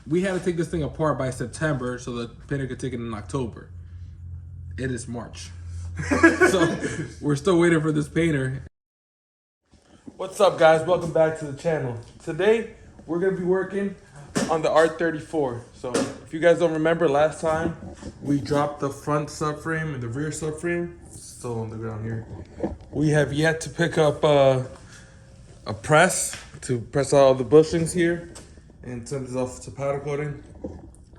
we had to take this thing apart by September so the painter could take it in October. It is March. So we're still waiting for this painter. What's up, guys? Welcome back to the channel. Today we're gonna be working on the R34. So if you guys don't remember, last time we dropped the front subframe and the rear subframe. It's still on the ground here. We have yet to pick up a press to press all the bushings here and send this off to powder coating.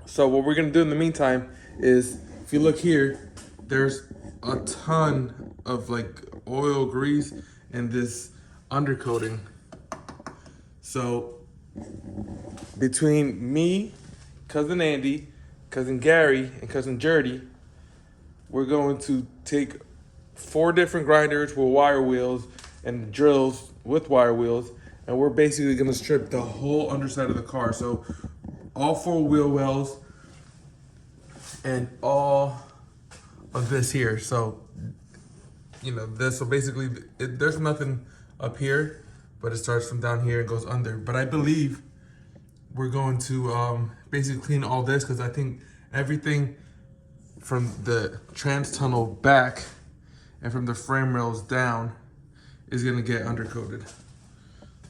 So what we're gonna do in the meantime is, if you look here, there's a ton of like oil, grease, and this undercoating. So between me, cousin Andy, cousin Gary, and cousin Jerdy, we're going to take 4 different grinders with wire wheels and drills with wire wheels, and we're basically gonna strip the whole underside of the car. So all 4 wheel wells and all of this here. So, you know, this, so basically there's nothing up here, but it starts from down here and goes under. But I believe we're going to basically clean all this, because I think everything from the trans tunnel back and from the frame rails down is gonna get undercoated.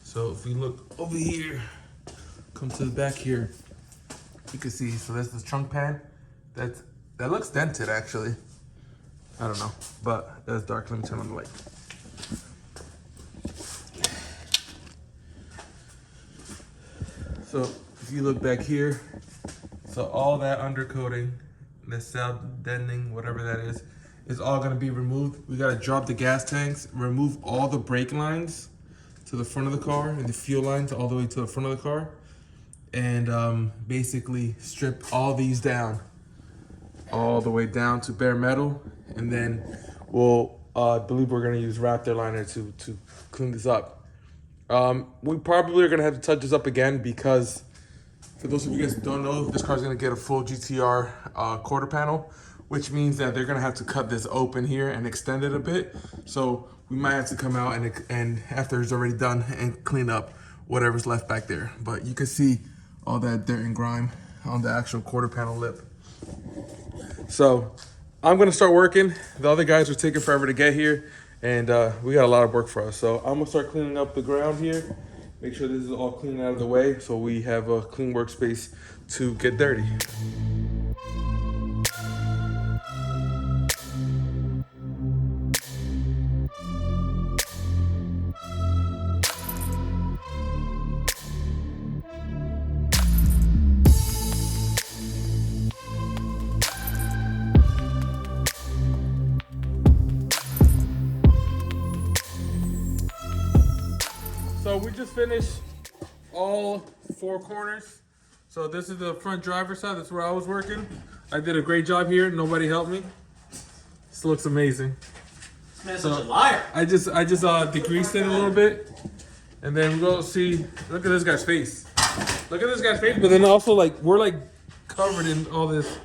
So if we look over here, come to the back here, you can see, so that's the trunk pan. That looks dented actually. I don't know, but that's dark. Let me turn on the light. So if you look back here, so all that undercoating, the cell denting, whatever that is all gonna be removed. We gotta drop the gas tanks, remove all the brake lines to the front of the car and the fuel lines all the way to the front of the car, and basically strip all these down, all the way down to bare metal, and then we'll, I believe we're gonna use Raptor liner to clean this up. We probably are gonna have to touch this up again, because for those of you guys who don't know, this car's gonna get a full GTR quarter panel, which means that they're gonna have to cut this open here and extend it a bit. So we might have to come out and after it's already done and clean up whatever's left back there. But you can see all that dirt and grime on the actual quarter panel lip. So I'm gonna start working. The other guys are taking forever to get here, and we got a lot of work for us. So I'm gonna start cleaning up the ground here, make sure this is all clean out of the way so we have a clean workspace to get dirty. So we just finished all 4 corners. So this is the front driver's side. That's where I was working. I did a great job here. Nobody helped me. This looks amazing. This man's such a liar. I just degreased it a little bit, and then we'll see. Look at this guy's face. Look at this guy's face. But then also, like, we're like covered in all this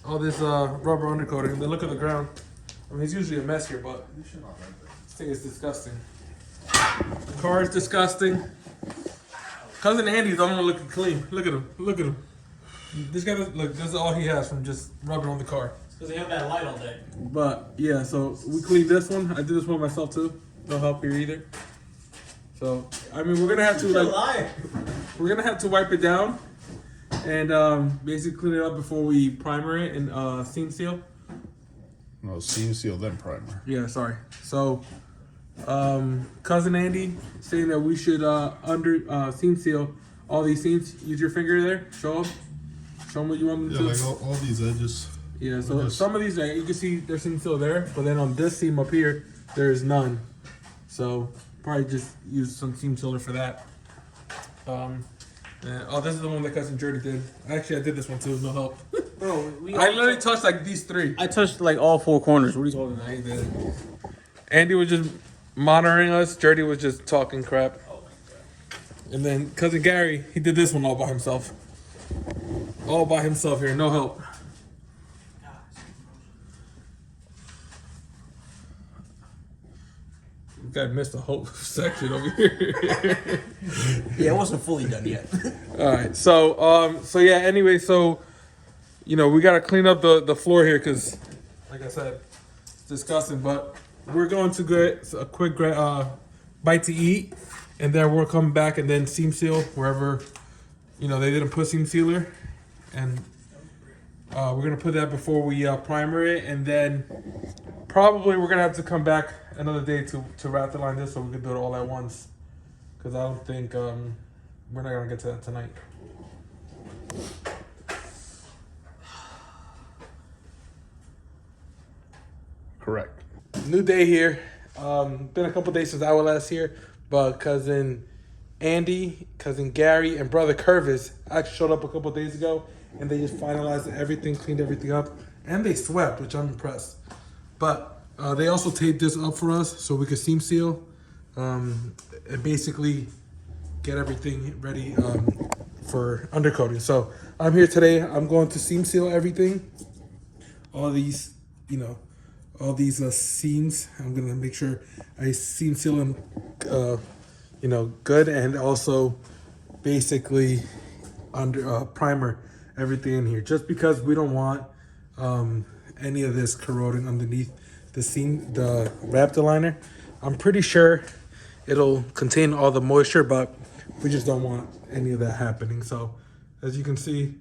rubber undercoating. And then look at the ground. I mean, it's usually a mess here, but this thing is disgusting. The car is disgusting. Cousin Andy's the only one looking clean. Look at him. Look at him. This guy, look, this is all he has from just rubbing on the car. Because they have that light all day. But yeah, so we cleaned this one. I did this one myself too. No help here either. So I mean, we're gonna have to we're gonna have to wipe it down and basically clean it up before we primer it and seam seal. No, seam seal then primer. Yeah, sorry. So cousin Andy saying that we should seam seal all these seams. Use your finger there. Show them what you want them to Yeah, do. like all these edges. Yeah, so some of these, you can see there's seam still there, but then on this seam up here, there is none. So probably just use some seam sealer for that. Oh, this is the one that cousin Jerdy did. Actually, I did this one too. No help. Bro, I literally touched like these 3. I touched like all 4 corners. What are you talking about? I did. Andy was just monitoring us. Jerdy was just talking crap. Oh my god. And then cousin Gary, he did this one all by himself. All by himself here, no help. guy missed a whole section over here. Yeah, it wasn't fully done yet. All right, so yeah. Anyway, so you know we gotta clean up the floor here because, like I said, it's disgusting. But we're going to get a quick bite to eat, and then we're coming back and then seam seal wherever you know they didn't put seam sealer, and we're gonna put that before we primer it, and then probably we're gonna have to come back another day to wrap the line this so we can do it all at once. Because I don't think we're not gonna get to that tonight. Correct. New day here. Been a couple days since I was last here, but cousin Andy, cousin Gary, and brother Curvis actually showed up a couple days ago, and they just finalized everything, cleaned everything up, and they swept, which I'm impressed. But they also taped this up for us so we could seam seal, and basically get everything ready for undercoating. So I'm here today. I'm going to seam seal everything. All these, you know, all these seams. I'm gonna make sure I seam seal them, you know, good, and also basically under primer everything in here, just because we don't want any of this corroding underneath the seam, the Raptor liner. I'm pretty sure it'll contain all the moisture, but we just don't want any of that happening. So as you can see,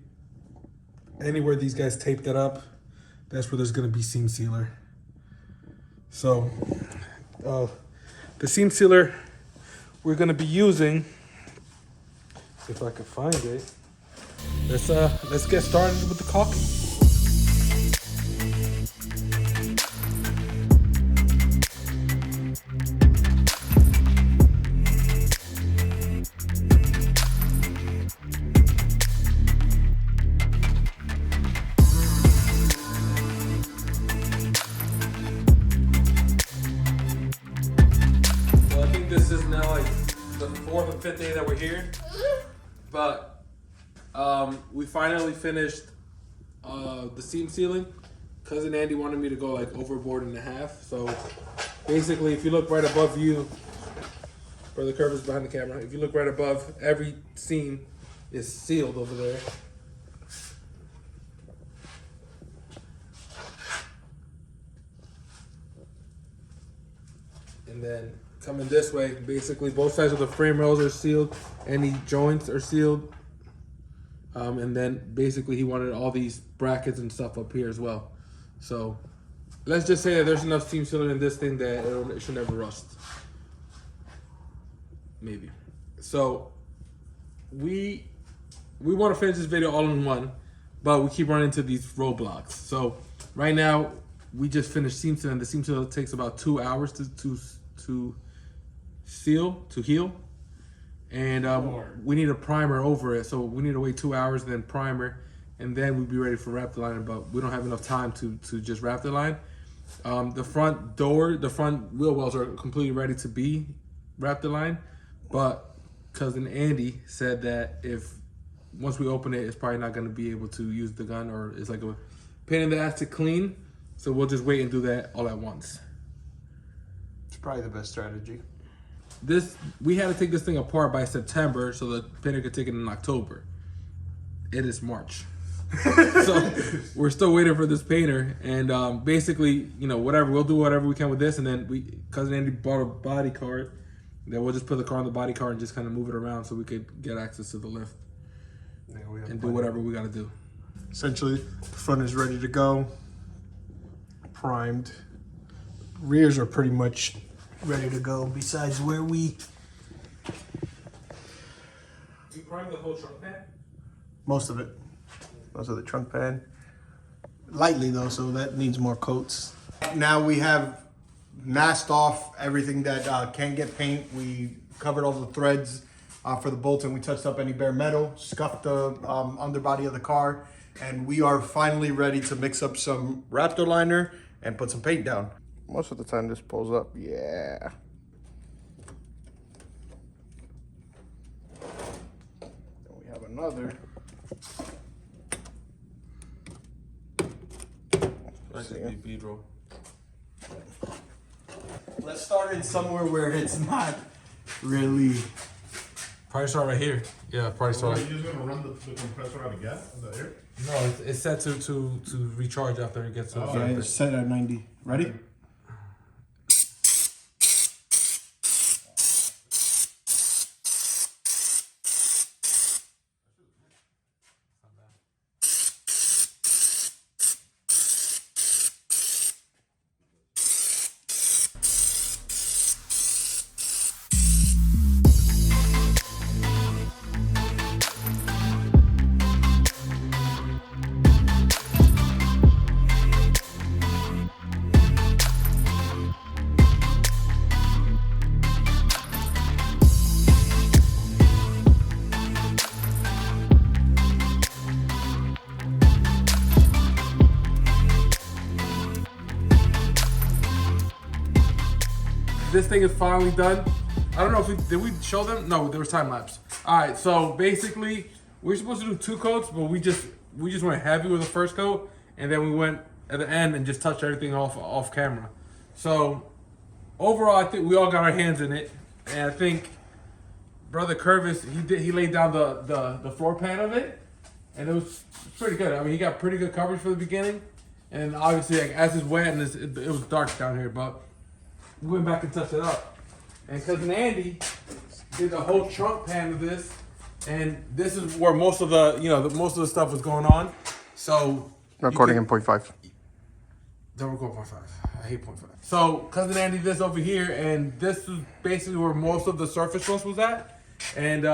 anywhere these guys taped it up, that's where there's gonna be seam sealer. So the seam sealer we're gonna be using, if I can find it. Let's get started with the caulking. This is now like the 4th or 5th day that we're here, but we finally finished the seam sealing. Cousin Andy wanted me to go like overboard and a half, so basically if you look right above you, Brother Curve is behind the camera, if you look right above, every seam is sealed over there. And then coming this way, basically both sides of the frame rails are sealed, any joints are sealed, and then basically he wanted all these brackets and stuff up here as well. So let's just say that there's enough seam sealer in this thing that it should never rust. Maybe. So we want to finish this video all in one, but we keep running into these roadblocks. So right now we just finished seam sealing. The seam sealer takes about 2 hours to heal, and we need a primer over it, so we need to wait 2 hours, then primer, and then we'd be ready for wrap the line. But we don't have enough time to just wrap the line. The front wheel wells are completely ready to be wrap the line, but cousin Andy said that if once we open it, it's probably not going to be able to use the gun, or it's like a pain in the ass to clean, so we'll just wait and do that all at once. It's probably the best strategy. We had to take this thing apart by September so the painter could take it in October. It is March. So we're still waiting for this painter, and basically, you know, we'll do whatever we can with this, and then cousin Andy bought a body cart, then we'll just put the car on the body cart and just kind of move it around so we could get access to the lift and do whatever we got to do. Essentially, the front is ready to go, primed. Rears are pretty much ready to go, besides where we primed the whole trunk pad? most of the trunk pad lightly though, so that needs more coats. Now we have masked off everything that can get paint. We covered all the threads for the bolts, and we touched up any bare metal, scuffed the underbody of the car, and we are finally ready to mix up some Raptor liner and put some paint down. Most of the time this pulls up, yeah. Then we have another. Let's start in somewhere where it's not really. Probably start right here. Yeah, probably Are start. you just gonna run the compressor out of gas? The air? No, it's set to recharge after it gets to. Oh, Yeah, it's set at 90. Ready? This thing is finally done. I don't know if did we show them? No, there was time lapse. All right, so basically we're supposed to do 2 coats, but we just went heavy with the first coat, and then we went at the end and just touched everything off camera. So overall, I think we all got our hands in it, and I think Brother Curvis he laid down the floor pan of it, and it was pretty good. I mean, he got pretty good coverage for the beginning, and obviously like, as it's wet and it was dark down here, but we went back and touched it up. And cousin Andy did the whole trunk pan of this, and this is where most of the most of the stuff was going on. So Recording in 0.5. don't record 0.5. I hate 0.5. So cousin Andy did this over here, and this is basically where most of the surface roast was at. And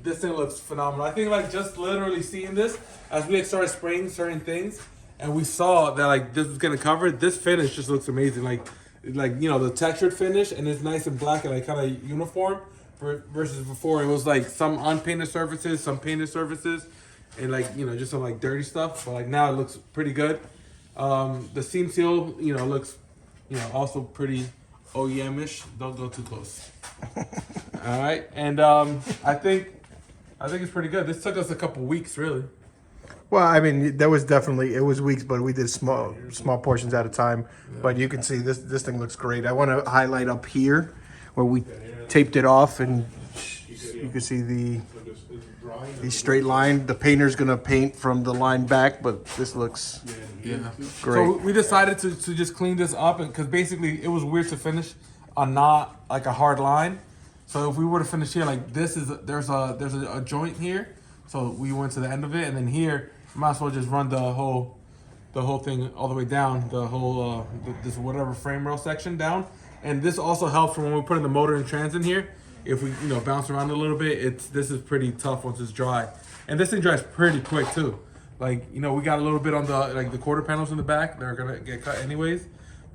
this thing looks phenomenal. I think like just literally seeing this as we started spraying certain things, and we saw that like this was gonna cover it. This finish just looks amazing. Like the textured finish, and it's nice and black and like kind of uniform. Versus before, it was like some unpainted surfaces, some painted surfaces, and like just some like dirty stuff. But like now it looks pretty good. The seam seal, looks also pretty OEM-ish. Don't go too close. All right, and I think it's pretty good. This took us a couple weeks, really. Well, I mean, there was definitely, it was weeks, but we did small portions at a time. Yeah. But you can see this thing looks great. I want to highlight up here where we taped it off, and you can see the straight line. The painter's gonna paint from the line back, but this looks great. So we decided to just clean this up, because basically it was weird to finish on not like a hard line. So if we were to finish here, like there's a joint here. So we went to the end of it, and then here, might as well just run the whole thing all the way down, the whole this whatever frame rail section down. And this also helps for when we're putting the motor and trans in here. If we bounce around a little bit, this is pretty tough once it's dry. And this thing dries pretty quick too. Like we got a little bit on the quarter panels in the back. They're gonna get cut anyways.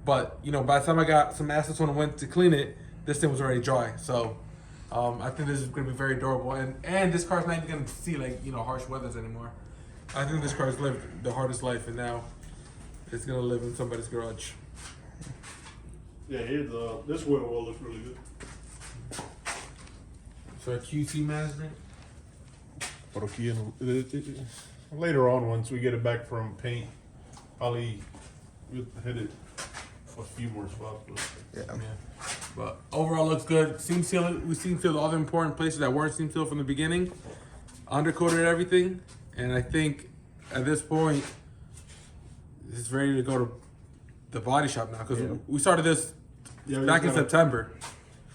But by the time I got some acetone and went to clean it, this thing was already dry. So I think this is gonna be very durable. And this car's not even gonna see harsh weathers anymore. I think this car's lived the hardest life, and now it's gonna live in somebody's garage. Yeah, this wheel well looks really good. So QC management. But okay, later on, once we get it back from paint, probably we'll hit it a few more spots. Yeah. But overall looks good. Seam seal, we seam sealed all the important places that weren't seam sealed from the beginning. Undercoated everything, and I think at this point it's ready to go to the body shop now, because we started this back in September.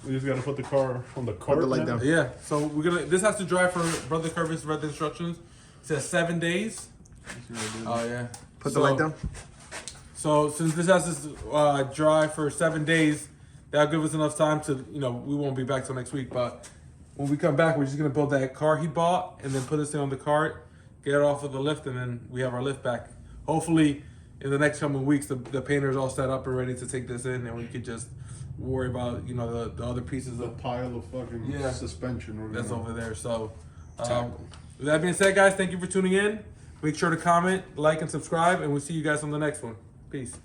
We just gotta put the car on the cart. Put the light down. Yeah, so this has to dry for Brother Curvis read the instructions. It says 7 days. Oh yeah. Put the light down. So since this has to dry for 7 days, that'll give us enough time to, we won't be back till next week, but when we come back, we're just gonna build that car he bought and then put this thing on the cart, get it off of the lift, and then we have our lift back. Hopefully in the next coming weeks, the painter's all set up and ready to take this in, and we could just worry about, the other pieces The of pile of fucking suspension that's over there. So with that being said, guys, thank you for tuning in. Make sure to comment, like, and subscribe, and we'll see you guys on the next one. Peace.